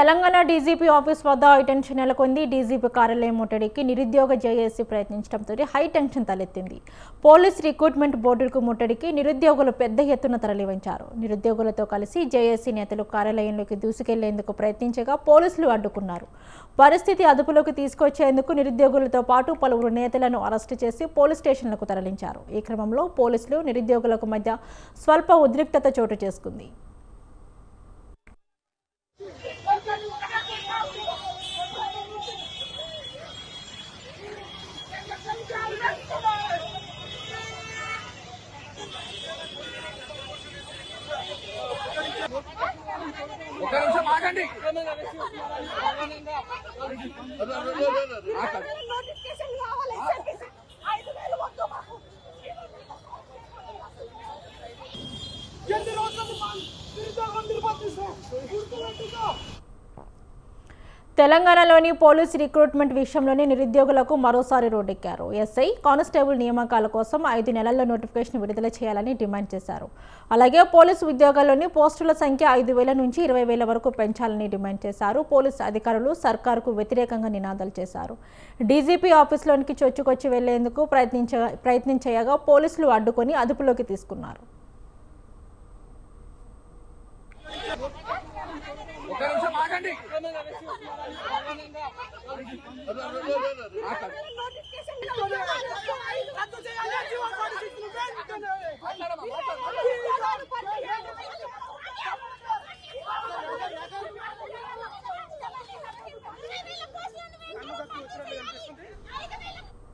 Telangana DGP office వద్ద high tension నెలకొంది. DGP కార్యాలయం ముట్టడికి నిరుద్యోగ జేఏసీ ప్రయత్నించడంతో హై టెన్షన్ తలెత్తింది. పోలీస్ రిక్రూట్మెంట్ బోర్డుకు ముట్టడికి నిరుద్యోగులు పెద్ద ఎత్తున తరలివచ్చారు. నిరుద్యోగులతో కలిసి జేఏసీ నేతలు కార్యాలయంలోకి దూసుకెళ్లేందుకు ప్రయత్నించగా పోలీసులు అడ్డుకున్నారు. పరిస్థితి అదుపులోకి తీసుకొచ్చేందుకు నిరుద్యోగులతో పాటు పలువురు నేతలను అరెస్టు చేసి పోలీస్ స్టేషన్లకు తరలించారు. ఈ క్రమంలో పోలీసులు నిరుద్యోగులకు మధ్య స్వల్ప ఉద్రిక్తత చోటు చేసుకుంది. ఒక నిమిషం ఆగండి. తెలంగాణలోని పోలీస్ రిక్రూట్మెంట్ విషయంలోని నిరుద్యోగులకు మరోసారి రోడ్డెక్కారు. ఎస్ఐ, కానిస్టేబుల్ నియామకాల కోసం 5 నెలల్లో నోటిఫికేషన్ విడుదల చేయాలని డిమాండ్ చేశారు. అలాగే పోలీసు ఉద్యోగాల్లోని పోస్టుల సంఖ్య 5,000 నుంచి 20,000 వరకు పెంచాలని డిమాండ్ చేశారు. పోలీసు అధికారులు సర్కారుకు వ్యతిరేకంగా నినాదాలు చేశారు. డీజీపీ ఆఫీసులోనికి చొచ్చుకొచ్చి వెళ్లేందుకు ప్రయత్నించగా పోలీసులు అడ్డుకొని అదుపులోకి తీసుకున్నారు. ఒక నిమిషం ఆగండి.